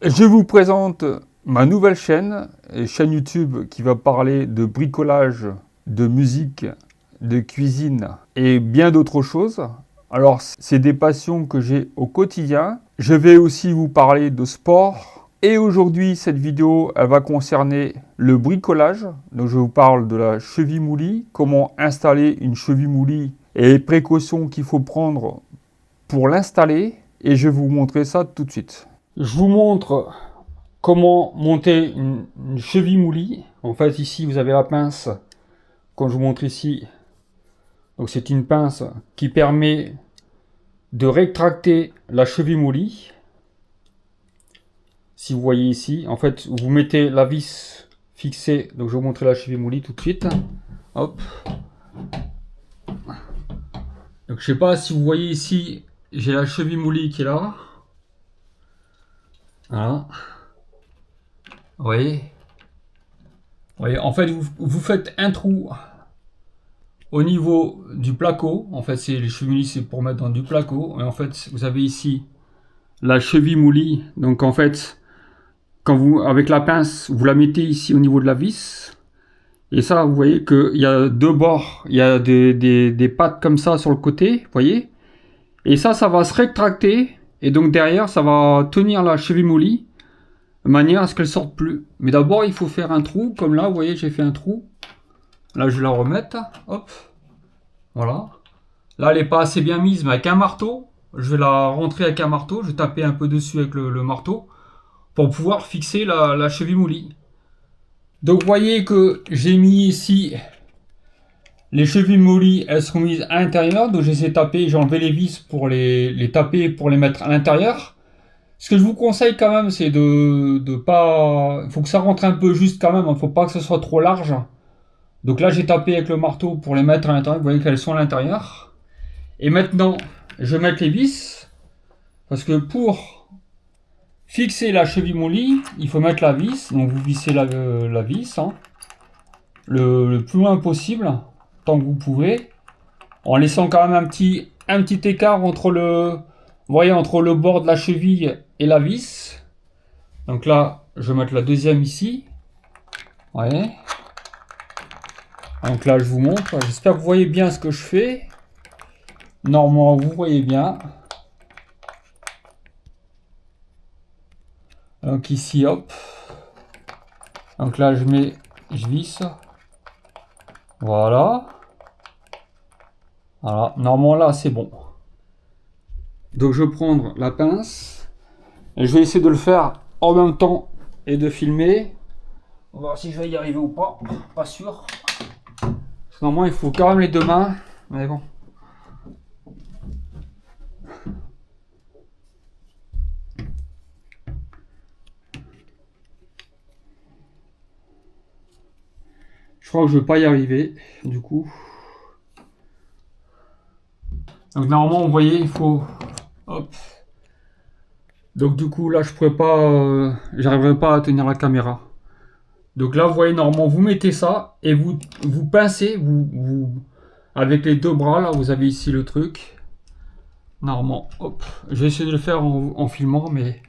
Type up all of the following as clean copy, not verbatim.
Je vous présente ma nouvelle chaîne YouTube qui va parler de bricolage, de musique, de cuisine et bien d'autres choses. Alors, c'est des passions que j'ai au quotidien. Je vais aussi vous parler de sport. Et aujourd'hui, cette vidéo, elle va concerner le bricolage. Donc, je vous parle de la cheville moulie, comment installer une cheville moulie et les précautions qu'il faut prendre pour l'installer. Et je vais vous montrer ça tout de suite. Je vous montre comment monter une cheville moulie. En fait, ici, vous avez la pince, comme je vous montre ici. Donc, c'est une pince qui permet de rétracter la cheville moulie. Si vous voyez ici, en fait, vous mettez la vis fixée. Donc, je vais vous montrer la cheville moulie tout de suite. Hop. Donc, je sais pas si vous voyez ici, j'ai la cheville moulie qui est là. Voilà. Vous voyez. Vous voyez, en fait, vous faites un trou au niveau du placo. En fait, les chevilles moulies, c'est pour mettre dans du placo. Et en fait, vous avez ici la cheville moulie. Donc, en fait, quand vous, avec la pince, vous la mettez ici au niveau de la vis. Et ça, vous voyez qu'il y a deux bords. Il y a des pattes comme ça sur le côté. Vous voyez. Et ça va se rétracter. Et donc, derrière, ça va tenir la cheville moulie de manière à ce qu'elle sorte plus. Mais d'abord, il faut faire un trou. Comme là, vous voyez, j'ai fait un trou. Là, je vais la remettre. Hop. Voilà. Là, elle n'est pas assez bien mise, mais avec un marteau, je vais la rentrer avec un marteau. Je vais taper un peu dessus avec le marteau pour pouvoir fixer la cheville moulie. Donc, vous voyez que j'ai mis ici les chevilles moulies. Elles sont mises à l'intérieur. Donc, j'ai tapé, j'ai enlevé les vis pour les taper, pour les mettre à l'intérieur. Ce que je vous conseille quand même, c'est de pas... Il faut que ça rentre un peu juste quand même. Il ne faut pas que ce soit trop large. Donc là, j'ai tapé avec le marteau pour les mettre à l'intérieur. Vous voyez qu'elles sont à l'intérieur. Et maintenant, je vais mettre les vis. Parce que pour fixer la cheville moulie, il faut mettre la vis. Donc vous vissez la vis le plus loin possible, tant que vous pouvez. En laissant quand même un petit écart entre vous voyez, entre le bord de la cheville et la vis. Donc là, je vais mettre la deuxième ici. Vous voyez. Donc là, je vous montre. J'espère que vous voyez bien ce que je fais. Normalement, vous voyez bien. Donc ici, hop. Donc là, je visse. Voilà. Voilà. Normalement, là, c'est bon. Donc, je vais prendre la pince. Et je vais essayer de le faire en même temps et de filmer. On va voir si je vais y arriver ou pas. Pas sûr. Parce que normalement, il faut quand même les deux mains. Mais bon. Je crois que je vais pas y arriver. Du coup. Donc, normalement, vous voyez, il faut... Hop. Donc, du coup, là, je pourrais pas... j'arriverai pas à tenir la caméra. Donc là, vous voyez, normalement, vous mettez ça et vous pincez, avec les deux bras, là, vous avez ici le truc. Normalement, hop, je vais essayer de le faire en filmant, mais...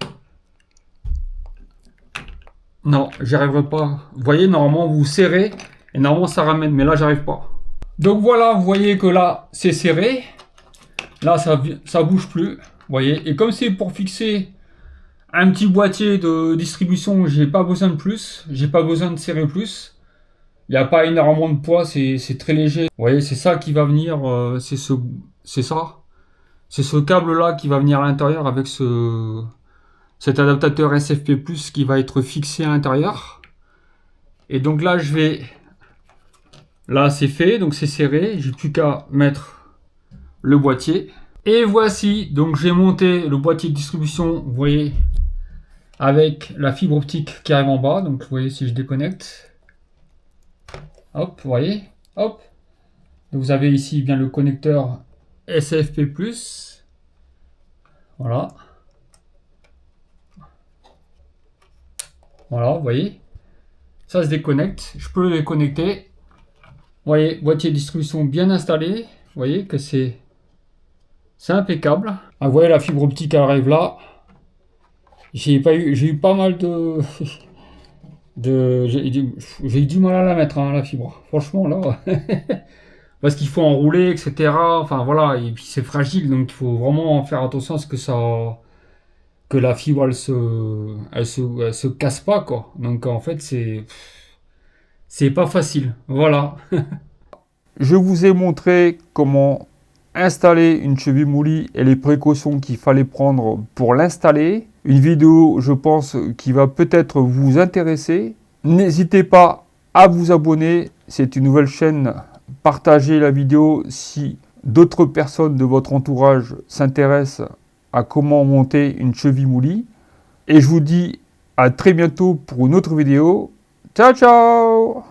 Non, j'y arriverai pas. Vous voyez, normalement, vous serrez et normalement, ça ramène, mais là, j'arrive pas. Donc voilà, vous voyez que là, c'est serré. Là, ça bouge plus, vous voyez. Et comme c'est pour fixer un petit boîtier de distribution, j'ai pas besoin de plus, j'ai pas besoin de serrer plus. Il n'y a pas énormément de poids, c'est très léger. Vous voyez, c'est ça qui va venir, c'est ça. C'est ce câble-là qui va venir à l'intérieur avec cet adaptateur SFP+, qui va être fixé à l'intérieur. Et donc là, là, c'est fait, donc c'est serré. J'ai plus qu'à mettre le boîtier. Et voici, donc j'ai monté le boîtier de distribution, vous voyez, avec la fibre optique qui arrive en bas. Donc vous voyez, si je déconnecte, hop, vous voyez, hop. Donc, vous avez ici bien le connecteur SFP+. Voilà. Voilà, vous voyez. Ça se déconnecte. Je peux le déconnecter. Vous voyez, boîtier de distribution bien installé. Vous voyez que c'est impeccable. Ah, vous voyez, la fibre optique arrive là. J'ai eu pas mal de, j'ai eu du mal à la mettre, hein, la fibre. Franchement, là, parce qu'il faut enrouler, etc. Enfin, voilà, et puis c'est fragile, donc il faut vraiment faire attention à ce que que la fibre, elle se casse pas, quoi. Donc, en fait, c'est pas facile. Voilà. Je vous ai montré comment installer une cheville moulie et les précautions qu'il fallait prendre pour l'installer. Une vidéo, je pense, qui va peut-être vous intéresser. N'hésitez pas à vous abonner. C'est une nouvelle chaîne. Partagez la vidéo si d'autres personnes de votre entourage s'intéressent à comment monter une cheville moulie. Et je vous dis à très bientôt pour une autre vidéo. Ciao, ciao!